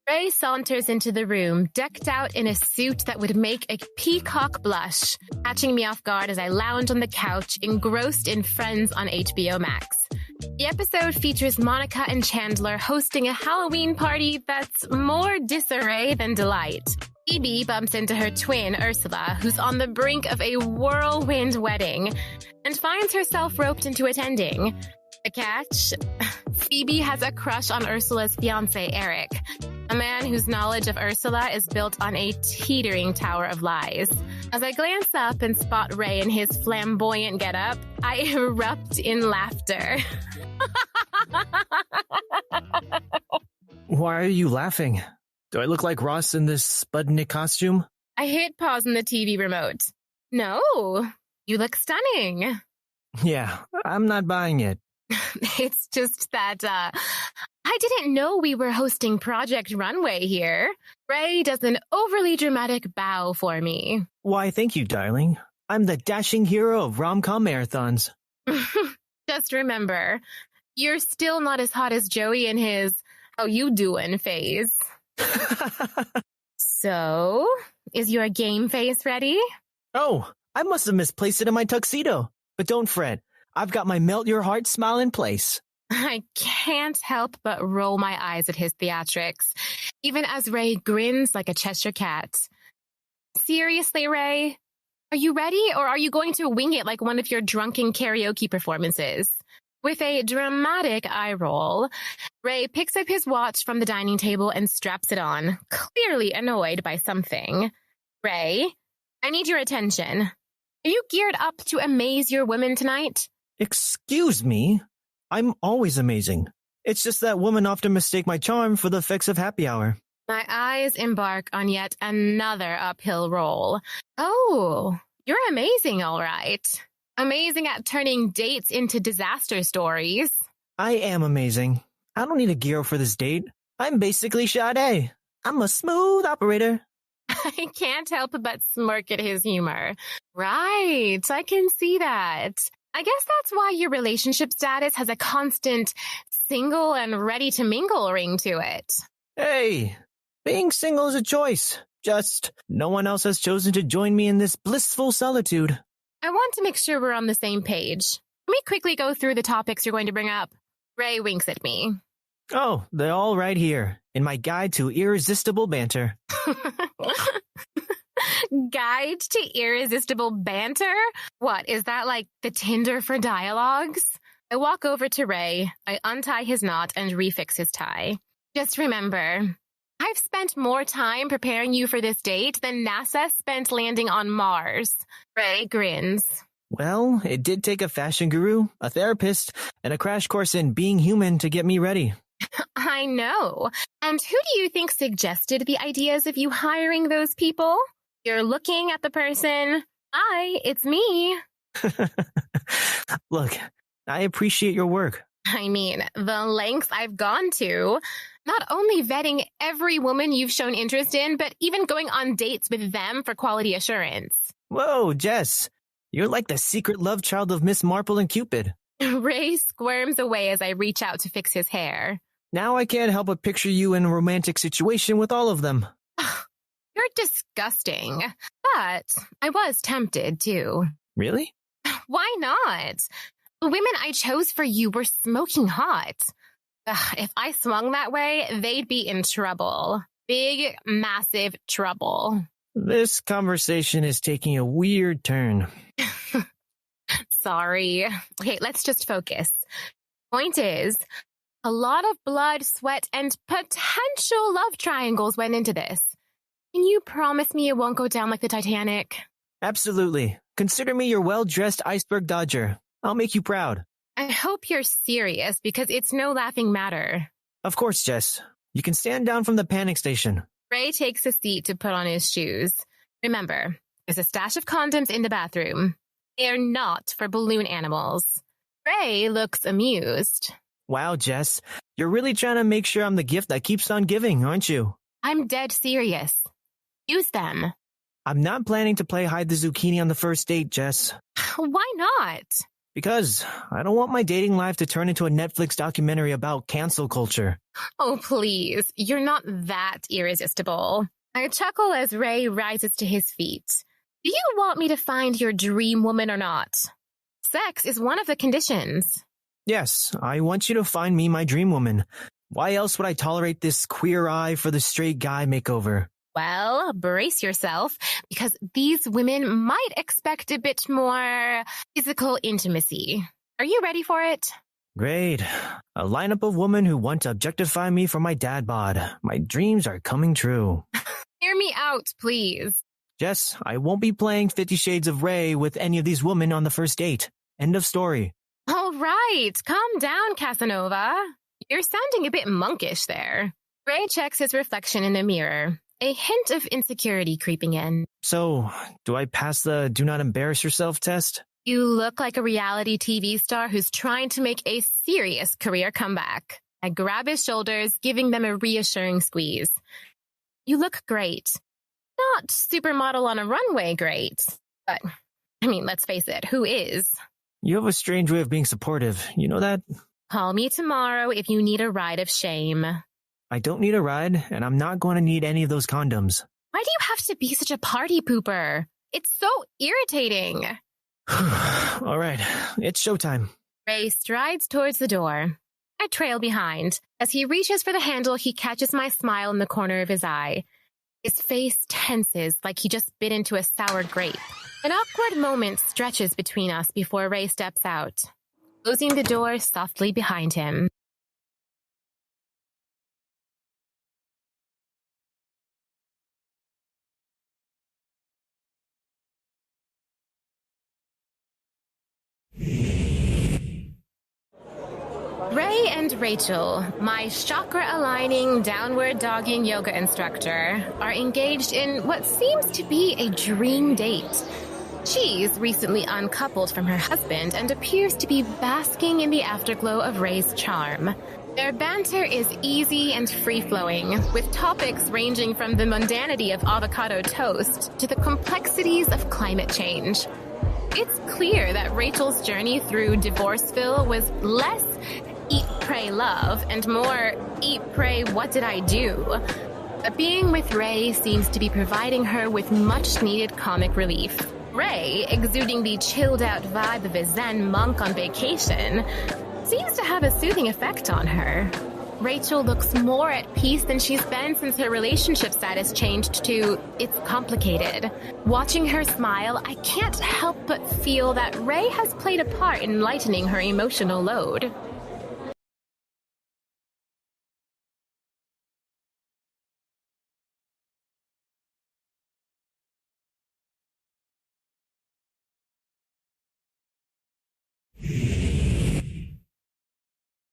Ray saunters into the room, decked out in a suit that would make a peacock blush, catching me off guard as I lounge on the couch, engrossed in Friends on HBO Max. The episode features Monica and Chandler hosting a Halloween party that's more disarray than delight. Phoebe bumps into her twin, Ursula, who's on the brink of a whirlwind wedding, and finds herself roped into attending. The catch? Phoebe has a crush on Ursula's fiancé, Eric, a man whose knowledge of Ursula is built on a teetering tower of lies. As I glance up and spot Ray in his flamboyant getup, I erupt in laughter. Why are you laughing? Do I look like Ross in this Spudnik costume? I hit pause on the TV remote. No, you look stunning. Yeah, I'm not buying it. It's just that, I didn't know we were hosting Project Runway here. Ray does an overly dramatic bow for me. Why, thank you, darling. I'm the dashing hero of rom-com marathons. Just remember, you're still not as hot as Joey in his how you doing phase. So, is your game face ready? Oh, I must have misplaced it in my tuxedo. But don't fret. I've got my melt-your-heart smile in place. I can't help but roll my eyes at his theatrics, even as Ray grins like a Cheshire cat. Seriously, Ray? Are you ready, or are you going to wing it like one of your drunken karaoke performances? With a dramatic eye roll, Ray picks up his watch from the dining table and straps it on, clearly annoyed by something. Ray, I need your attention. Are you geared up to amaze your women tonight? Excuse me? I'm always amazing. It's just that women often mistake my charm for the effects of happy hour. My eyes embark on yet another uphill roll. Oh, you're amazing, all right. Amazing at turning dates into disaster stories. I am amazing. I don't need a gear for this date. I'm basically Sade. I'm a smooth operator. I can't help but smirk at his humor. Right, I can see that. I guess that's why your relationship status has a constant single and ready to mingle ring to it. Hey, being single is a choice. Just no one else has chosen to join me in this blissful solitude. I want to make sure we're on the same page. Let me quickly go through the topics you're going to bring up. Ray winks at me. Oh, they're all right here, in my guide to irresistible banter. Guide to irresistible banter? What, is that like the Tinder for dialogues? I walk over to Ray, I untie his knot and refix his tie. Just remember, I've spent more time preparing you for this date than NASA spent landing on Mars. Ray grins. Well, it did take a fashion guru, a therapist, and a crash course in being human to get me ready. I know. And who do you think suggested the ideas of you hiring those people? You're looking at the person. Hi, it's me. Look, I appreciate your work. I mean, the lengths I've gone to. Not only vetting every woman you've shown interest in, but even going on dates with them for quality assurance. Whoa, Jess. You're like the secret love child of Miss Marple and Cupid. Ray squirms away as I reach out to fix his hair. Now I can't help but picture you in a romantic situation with all of them. You're disgusting. But I was tempted, too. Really? Why not? The women I chose for you were smoking hot. If I swung that way, they'd be in trouble. Big, massive trouble. This conversation is taking a weird turn. Sorry. Okay, let's just focus. Point is, a lot of blood, sweat, and potential love triangles went into this. Can you promise me it won't go down like the Titanic? Absolutely. Consider me your well-dressed iceberg dodger. I'll make you proud. I hope you're serious, because it's no laughing matter. Of course, Jess. You can stand down from the panic station. Ray takes a seat to put on his shoes. Remember, there's a stash of condoms in the bathroom. They're not for balloon animals. Ray looks amused. Wow, Jess. You're really trying to make sure I'm the gift that keeps on giving, aren't you? I'm dead serious. Use them. I'm not planning to play hide the zucchini on the first date, Jess. Why not? Because I don't want my dating life to turn into a Netflix documentary about cancel culture. Oh, please. You're not that irresistible. I chuckle as Ray rises to his feet. Do you want me to find your dream woman or not? Sex is one of the conditions. Yes, I want you to find me my dream woman. Why else would I tolerate this queer eye for the straight guy makeover? Well, brace yourself, because these women might expect a bit more physical intimacy. Are you ready for it? Great. A lineup of women who want to objectify me for my dad bod. My dreams are coming true. Hear me out, please. Jess, I won't be playing 50 Shades of Grey with any of these women on the first date. End of story. All right, calm down, Casanova. You're sounding a bit monkish there. Ray checks his reflection in the mirror, a hint of insecurity creeping in. So, do I pass the do not embarrass yourself test? You look like a reality TV star who's trying to make a serious career comeback. I grab his shoulders, giving them a reassuring squeeze. You look great. Not supermodel on a runway great, but, let's face it, who is? You have a strange way of being supportive, you know that? Call me tomorrow if you need a ride of shame. I don't need a ride, and I'm not going to need any of those condoms. Why do you have to be such a party pooper? It's so irritating. All right, it's showtime. Ray strides towards the door. I trail behind. As he reaches for the handle, he catches my smile in the corner of his eye. His face tenses like he just bit into a sour grape. An awkward moment stretches between us before Ray steps out, closing the door softly behind him. Ray and Rachel, my chakra-aligning, downward-dogging yoga instructor, are engaged in what seems to be a dream date. She's recently uncoupled from her husband and appears to be basking in the afterglow of Ray's charm. Their banter is easy and free-flowing, with topics ranging from the mundanity of avocado toast to the complexities of climate change. It's clear that Rachel's journey through Divorceville was less eat, pray, love, and more eat, pray, what did I do? But being with Ray seems to be providing her with much-needed comic relief. Ray, exuding the chilled-out vibe of a Zen monk on vacation, seems to have a soothing effect on her. Rachel looks more at peace than she's been since her relationship status changed to, it's complicated. Watching her smile, I can't help but feel that Ray has played a part in lightening her emotional load.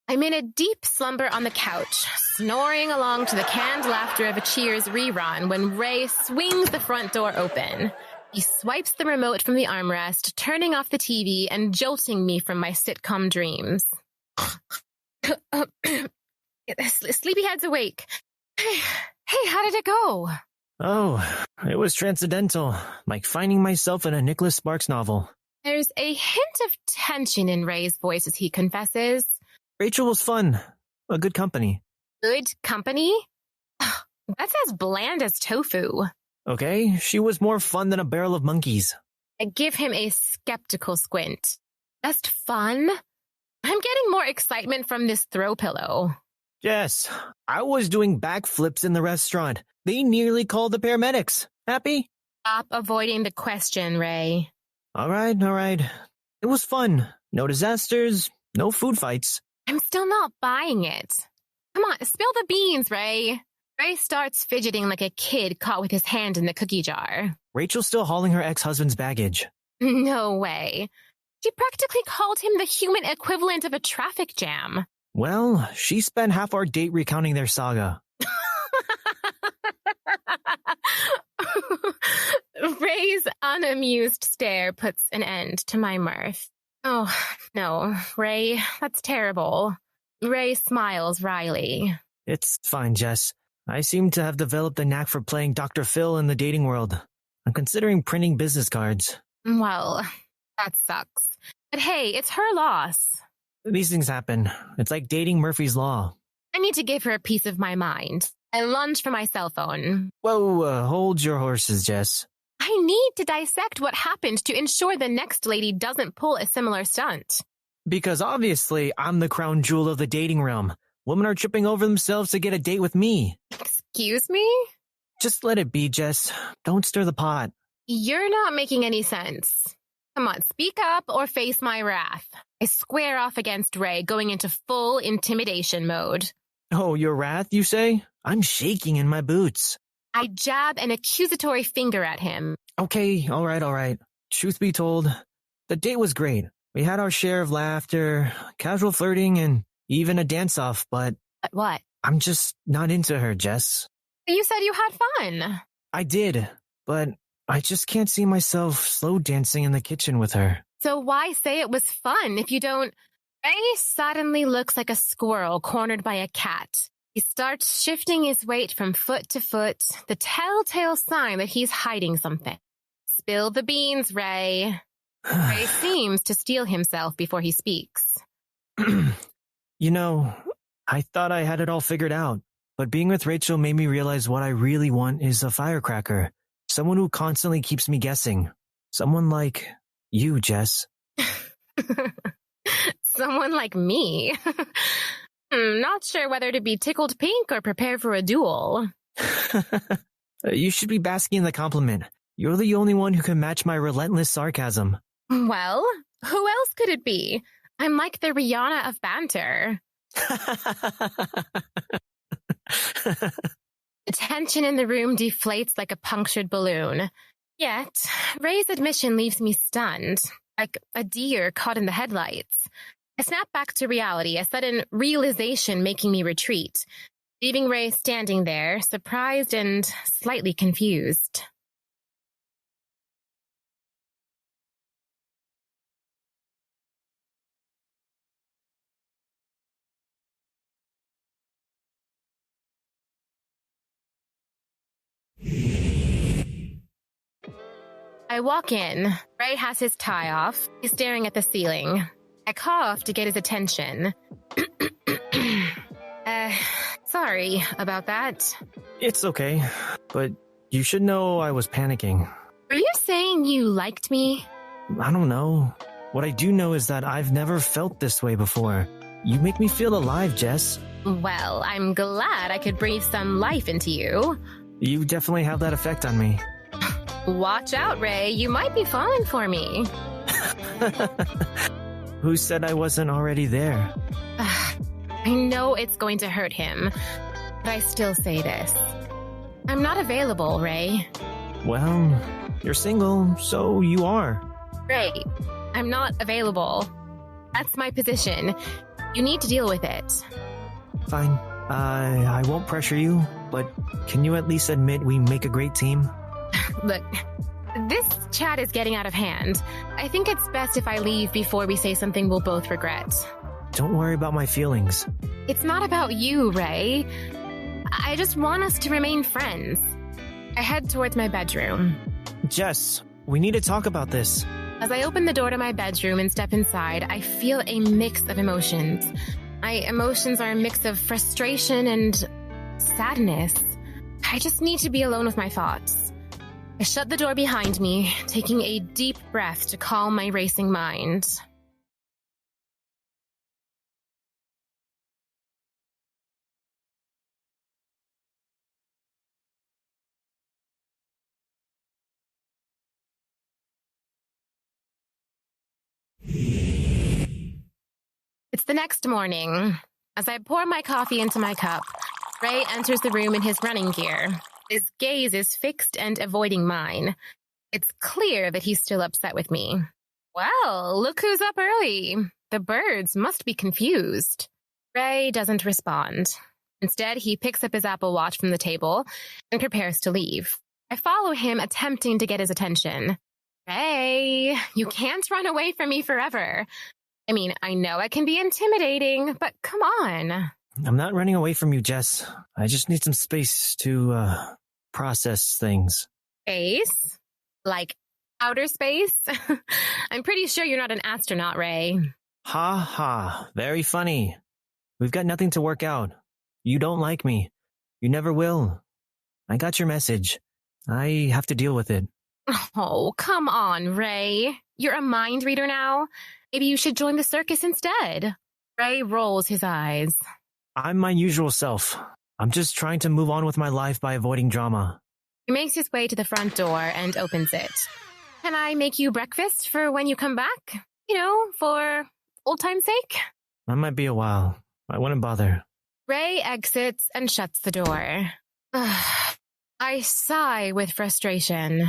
I'm in a deep slumber on the couch, snoring along to the canned laughter of a Cheers rerun when Ray swings the front door open. He swipes the remote from the armrest, turning off the TV and jolting me from my sitcom dreams. Sleepyhead's awake. Hey, how did it go? Oh, it was transcendental, like finding myself in a Nicholas Sparks novel. There's a hint of tension in Ray's voice as he confesses. Rachel was fun. A good company. Good company? That's as bland as tofu. Okay, she was more fun than a barrel of monkeys. I give him a skeptical squint. Just fun? I'm getting more excitement from this throw pillow. Jess, I was doing backflips in the restaurant. They nearly called the paramedics. Happy? Stop avoiding the question, Ray. All right. It was fun. No disasters, no food fights. I'm still not buying it. Come on, spill the beans, Ray. Ray starts fidgeting like a kid caught with his hand in the cookie jar. Rachel's still hauling her ex-husband's baggage. No way. She practically called him the human equivalent of a traffic jam. Well, she spent half our date recounting their saga. Ray's unamused stare puts an end to my mirth. Oh, no, Ray, that's terrible. Ray smiles wryly. It's fine, Jess. I seem to have developed a knack for playing Dr. Phil in the dating world. I'm considering printing business cards. Well, that sucks. But hey, it's her loss. These things happen. It's like dating Murphy's Law. I need to give her a piece of my mind. I lunge for my cell phone. Whoa, hold your horses, Jess. I need to dissect what happened to ensure the next lady doesn't pull a similar stunt. Because obviously, I'm the crown jewel of the dating realm. Women are tripping over themselves to get a date with me. Excuse me? Just let it be, Jess. Don't stir the pot. You're not making any sense. Come on, speak up or face my wrath. I square off against Ray, going into full intimidation mode. Oh, your wrath, you say? I'm shaking in my boots. I jab an accusatory finger at him. Okay, all right. Truth be told, the date was great. We had our share of laughter, casual flirting, and even a dance-off, but... What? I'm just not into her, Jess. You said you had fun. I did, but I just can't see myself slow dancing in the kitchen with her. So why say it was fun if you don't... Ray suddenly looks like a squirrel cornered by a cat. He starts shifting his weight from foot to foot, the telltale sign that he's hiding something. Spill the beans, Ray. Ray seems to steel himself before he speaks. You know, I thought I had it all figured out, but being with Rachel made me realize what I really want is a firecracker. Someone who constantly keeps me guessing. Someone like you, Jess. Someone like me? Not sure whether to be tickled pink or prepare for a duel. You should be basking in the compliment. You're the only one who can match my relentless sarcasm. Well, who else could it be? I'm like the Rihanna of banter. The tension in the room deflates like a punctured balloon. Yet, Ray's admission leaves me stunned, like a deer caught in the headlights. I snap back to reality, a sudden realization making me retreat, leaving Ray standing there, surprised and slightly confused. I walk in. Ray has his tie off. He's staring at the ceiling. I cough to get his attention. Sorry about that. It's okay, but you should know I was panicking. Are you saying you liked me? I don't know. What I do know is that I've never felt this way before. You make me feel alive, Jess. Well, I'm glad I could breathe some life into you. You definitely have that effect on me. Watch out, Ray. You might be falling for me. Who said I wasn't already there? I know it's going to hurt him, but I still say this. I'm not available, Ray. Well, you're single, so you are. Ray, I'm not available. That's my position. You need to deal with it. Fine. I won't pressure you, but can you at least admit we make a great team? Look, this chat is getting out of hand. I think it's best if I leave before we say something we'll both regret. Don't worry about my feelings. It's not about you, Ray. I just want us to remain friends. I head towards my bedroom. Jess, we need to talk about this. As I open the door to my bedroom and step inside, I feel a mix of emotions. My emotions are a mix of frustration and sadness. I just need to be alone with my thoughts. I shut the door behind me, taking a deep breath to calm my racing mind. It's the next morning. As I pour my coffee into my cup, Ray enters the room in his running gear. His gaze is fixed and avoiding mine. It's clear that he's still upset with me. Well, look who's up early. The birds must be confused. Ray doesn't respond. Instead, he picks up his Apple Watch from the table and prepares to leave. I follow him, attempting to get his attention. Ray, you can't run away from me forever. I mean, I know it can be intimidating, but come on. I'm not running away from you, Jess. I just need some space to, process things. Space? Like Outer space? I'm pretty sure you're not an astronaut, Ray. Ha ha, very funny. We've got nothing to work out. You don't like me. You never will. I got your message. I have to deal with it. Oh, come on, Ray. You're a mind reader now. Maybe you should join the circus instead. Ray rolls his eyes. I'm my usual self. I'm just trying to move on with my life by avoiding drama. He makes his way to the front door and opens it. Can I make you breakfast for when you come back? For old time's sake? That might be a while. I wouldn't bother. Ray exits and shuts the door. I sigh with frustration.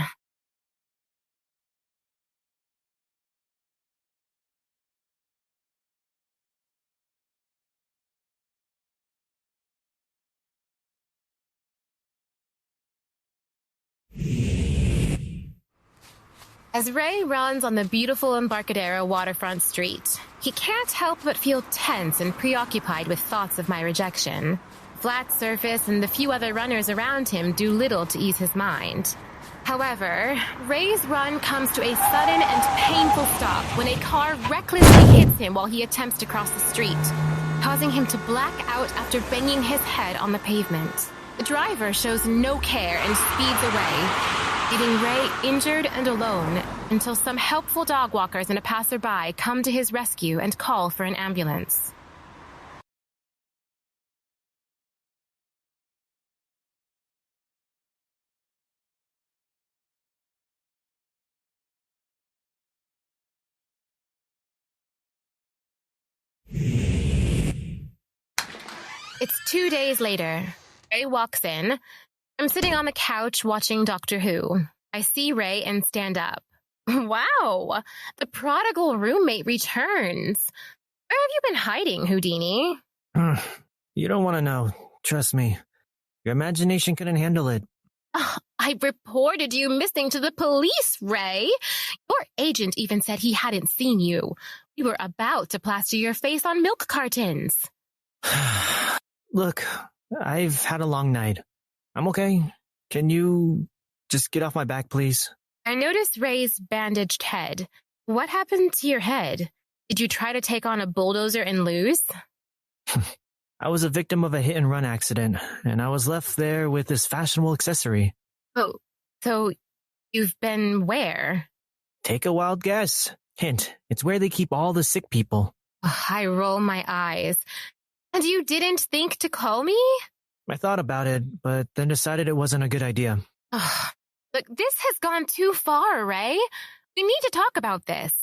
As Ray runs on the beautiful Embarcadero waterfront street, he can't help but feel tense and preoccupied with thoughts of my rejection. Flat surface and the few other runners around him do little to ease his mind. However, Ray's run comes to a sudden and painful stop when a car recklessly hits him while he attempts to cross the street, causing him to black out after banging his head on the pavement. The driver shows no care and speeds away, leaving Ray injured and alone until some helpful dog walkers and a passerby come to his rescue and call for an ambulance. It's 2 days later. Ray walks in. I'm sitting on the couch watching Doctor Who. I see Ray and stand up. Wow, the prodigal roommate returns. Where have you been hiding, Houdini? You don't want to know. Trust me. Your imagination couldn't handle it. I reported you missing to the police, Ray. Your agent even said he hadn't seen you. You were about to plaster your face on milk cartons. Look, I've had a long night. I'm okay. Can you just get off my back, please? I noticed Ray's bandaged head. What happened to your head? Did you try to take on a bulldozer and lose? I was a victim of a hit-and-run accident, and I was left there with this fashionable accessory. Oh, so you've been where? Take a wild guess. Hint, it's where they keep all the sick people. I roll my eyes. And you didn't think to call me? I thought about it, but then decided it wasn't a good idea. Look, this has gone too far, Ray. We need to talk about this.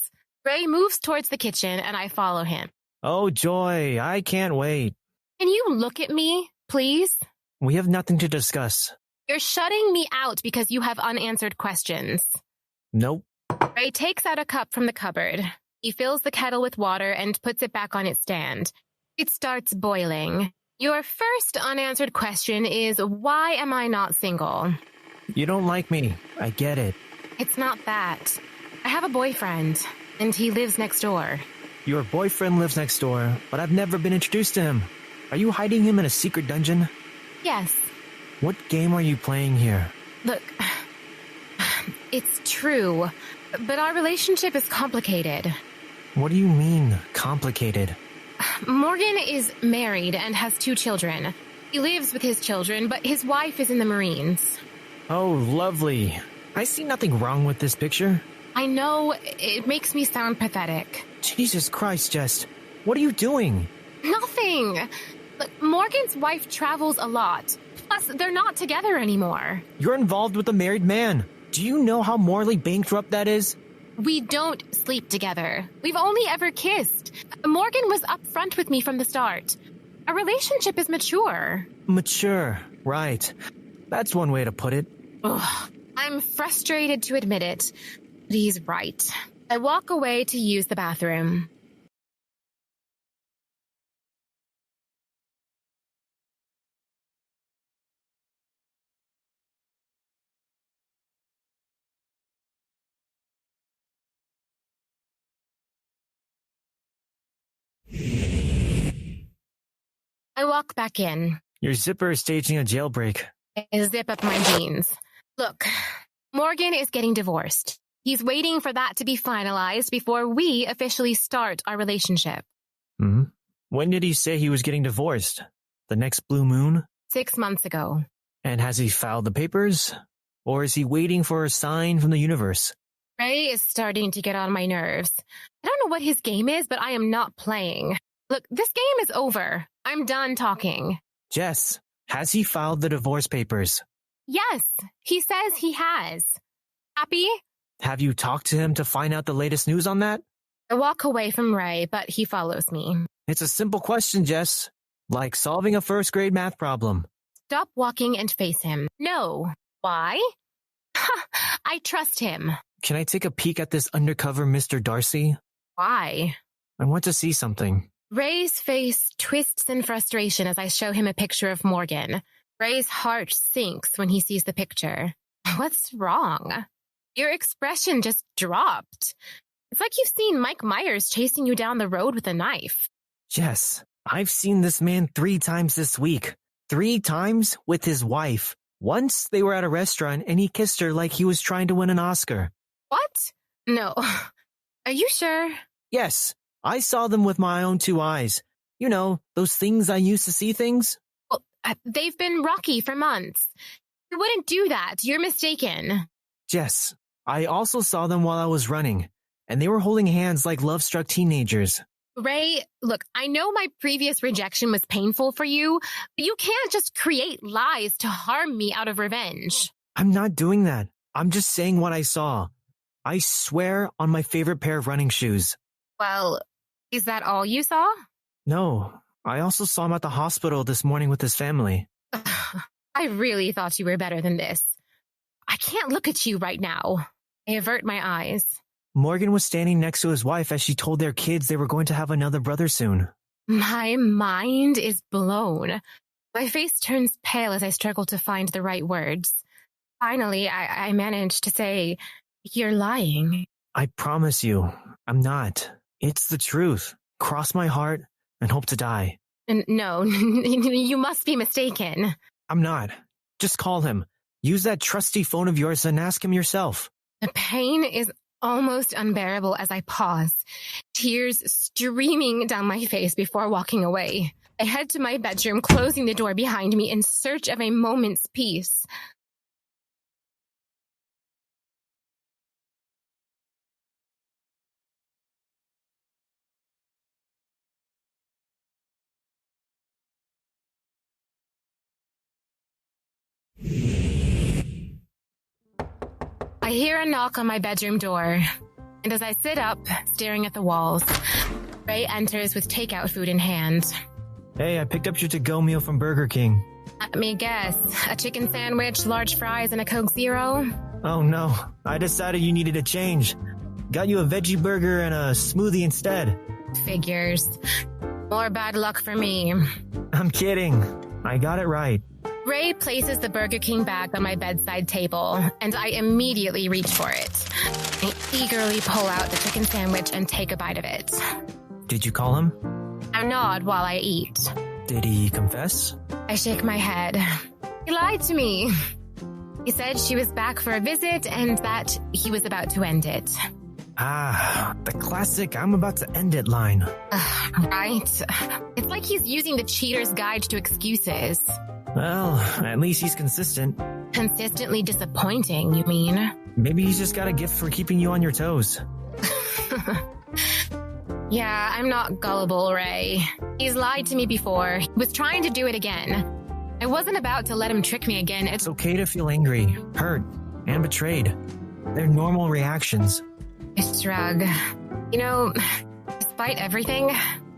Ray moves towards the kitchen, and I follow him. Oh, joy, I can't wait. Can you look at me, please? We have nothing to discuss. You're shutting me out because you have unanswered questions. Nope. Ray takes out a cup from the cupboard. He fills the kettle with water and puts it back on its stand. It starts boiling. Your first unanswered question is, why am I not single? You don't like me. I get it. It's not that. I have a boyfriend, and he lives next door. Your boyfriend lives next door, but I've never been introduced to him. Are you hiding him in a secret dungeon? Yes. What game are you playing here? Look, it's true, but our relationship is complicated. What do you mean, complicated? Morgan is married and has 2 children. He lives with his children, but his wife is in the Marines. Oh, lovely. I see nothing wrong with this picture. I know, it makes me sound pathetic. Jesus Christ, Jess. What are you doing? Nothing. Look, Morgan's wife travels a lot. Plus, they're not together anymore. You're involved with a married man. Do you know how morally bankrupt that is? We don't sleep together. We've only ever kissed. Morgan was upfront with me from the start. Our relationship is mature. Mature, right. That's one way to put it. Ugh. I'm frustrated to admit it, but he's right. I walk away to use the bathroom. I walk back in. Your zipper is staging a jailbreak. I zip up my jeans. Look, Morgan is getting divorced. He's waiting for that to be finalized before we officially start our relationship. Hmm? When did he say he was getting divorced? The next blue moon? 6 months ago. And has he filed the papers? Or is he waiting for a sign from the universe? Ray is starting to get on my nerves. I don't know what his game is, but I am not playing. Look, this game is over. I'm done talking. Jess, has he filed the divorce papers? Yes, he says he has. Happy? Have you talked to him to find out the latest news on that? I walk away from Ray, but he follows me. It's a simple question, Jess. Like solving a first-grade math problem. Stop walking and face him. No. Why? I trust him. Can I take a peek at this undercover Mr. Darcy? Why? I want to see something. Ray's face twists in frustration as I show him a picture of Morgan. Ray's heart sinks when he sees the picture. What's wrong? Your expression just dropped. It's like you've seen Mike Myers chasing you down the road with a knife. Jess, I've seen this man 3 times this week. 3 times with his wife. Once they were at a restaurant and he kissed her like he was trying to win an Oscar. What? No. Are you sure? Yes, I saw them with my own 2 eyes. You know, those things I used to see things. Well, they've been rocky for months. You wouldn't do that. You're mistaken. Jess, I also saw them while I was running, and they were holding hands like love-struck teenagers. Ray, look, I know my previous rejection was painful for you, but you can't just create lies to harm me out of revenge. I'm not doing that. I'm just saying what I saw. I swear on my favorite pair of running shoes. Well, is that all you saw? No, I also saw him at the hospital this morning with his family. I really thought you were better than this. I can't look at you right now. I avert my eyes. Morgan was standing next to his wife as she told their kids they were going to have another brother soon. My mind is blown. My face turns pale as I struggle to find the right words. Finally, I manage to say, "You're lying." I promise you, I'm not. It's the truth. Cross my heart and hope to die. No, you must be mistaken. I'm not. Just call him. Use that trusty phone of yours and ask him yourself. The pain is almost unbearable as I pause, tears streaming down my face before walking away. I head to my bedroom, closing the door behind me in search of a moment's peace. I hear a knock on my bedroom door, and as I sit up, staring at the walls, Ray enters with takeout food in hand. Hey, I picked up your to-go meal from Burger King. Let me guess, a chicken sandwich, large fries, and a Coke Zero? Oh no, I decided you needed a change. Got you a veggie burger and a smoothie instead. Figures. More bad luck for me. I'm kidding. I got it right. Ray places the Burger King bag on my bedside table, and I immediately reach for it. I eagerly pull out the chicken sandwich and take a bite of it. Did you call him? I nod while I eat. Did he confess? I shake my head. He lied to me. He said she was back for a visit and that he was about to end it. Ah, the classic "I'm about to end it" line. Right? It's like he's using the cheater's guide to excuses. Well, at least he's consistent. Consistently disappointing, you mean? Maybe he's just got a gift for keeping you on your toes. Yeah, I'm not gullible, Ray. He's lied to me before. He was trying to do it again. I wasn't about to let him trick me again. It's okay to feel angry, hurt, and betrayed. They're normal reactions. I shrug. You know, despite everything,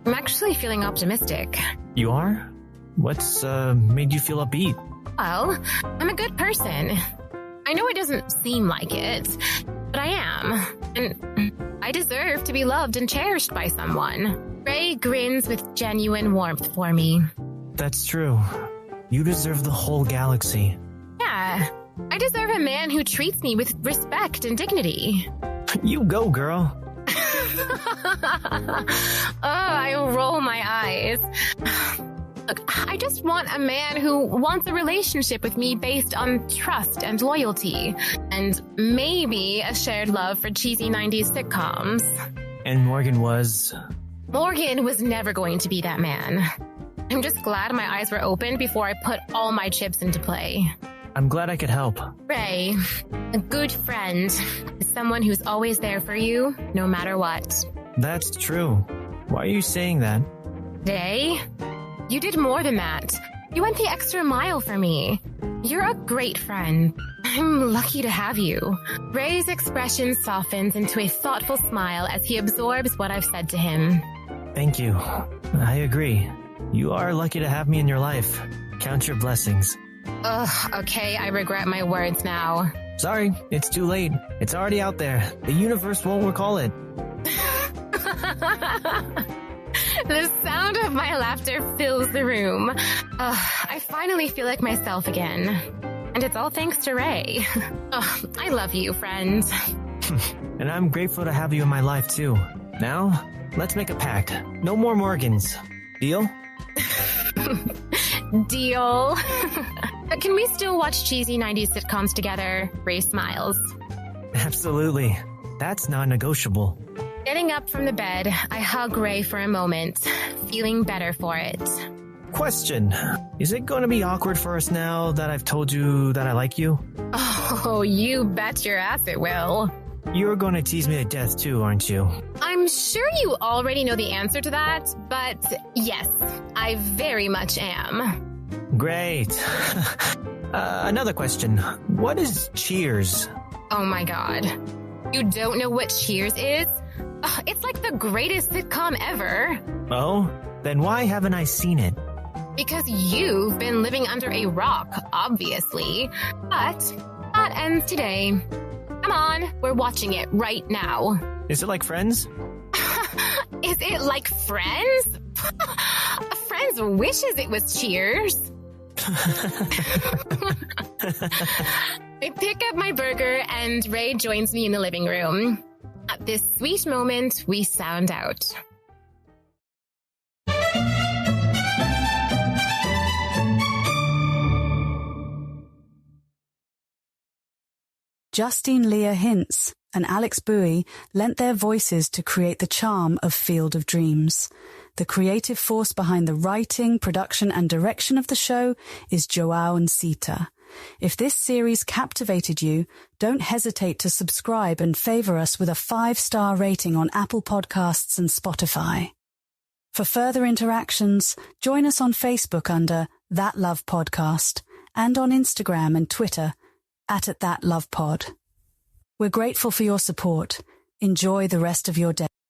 I'm actually feeling optimistic. You are? What's made you feel upbeat? Well, I'm a good person. I know it doesn't seem like it, but I am. And I deserve to be loved and cherished by someone. Ray grins with genuine warmth for me. That's true. You deserve the whole galaxy. Yeah, I deserve a man who treats me with respect and dignity. You go, girl. Oh, I roll my eyes. Look, I just want a man who wants a relationship with me based on trust and loyalty, and maybe a shared love for cheesy 90s sitcoms. And Morgan was never going to be that man. I'm just glad my eyes were open before I put all my chips into play. I'm glad I could help. Ray, a good friend, is someone who's always there for you, no matter what. That's true. Why are you saying that? Ray, you did more than that. You went the extra mile for me. You're a great friend. I'm lucky to have you. Ray's expression softens into a thoughtful smile as he absorbs what I've said to him. Thank you. I agree. You are lucky to have me in your life. Count your blessings. Ugh, okay, I regret my words now. Sorry, it's too late. It's already out there. The universe won't recall it. The sound of my laughter fills the room. I finally feel like myself again. And it's all thanks to Ray. I love you, friend. And I'm grateful to have you in my life, too. Now, let's make a pact. No more Morgans. Deal? Deal. Can we still watch cheesy 90s sitcoms together? Ray smiles. Absolutely. That's non-negotiable. Getting up from the bed, I hug Ray for a moment, feeling better for it. Question. Is it going to be awkward for us now that I've told you that I like you? Oh, you bet your ass it will. You're going to tease me to death too, aren't you? I'm sure you already know the answer to that, but yes, I very much am. Great. Another question. What is Cheers? Oh my god. You don't know what Cheers is? It's like the greatest sitcom ever. Oh? Then why haven't I seen it? Because you've been living under a rock, obviously. But that ends today. Come on, we're watching it right now. Is it like Friends? Is it like Friends? Friends wishes it was Cheers. I pick up my burger and Ray joins me in the living room. At this sweet moment, we sound out. Justine Leah Hintz and Alex Bowie lent their voices to create the charm of Field of Dreams. The creative force behind the writing, production, and direction of the show is Joao and Sita. If this series captivated you, don't hesitate to subscribe and favor us with a 5-star rating on Apple Podcasts and Spotify. For further interactions, join us on Facebook under That Love Podcast and on Instagram and Twitter @thatlovepod. We're grateful for your support. Enjoy the rest of your day.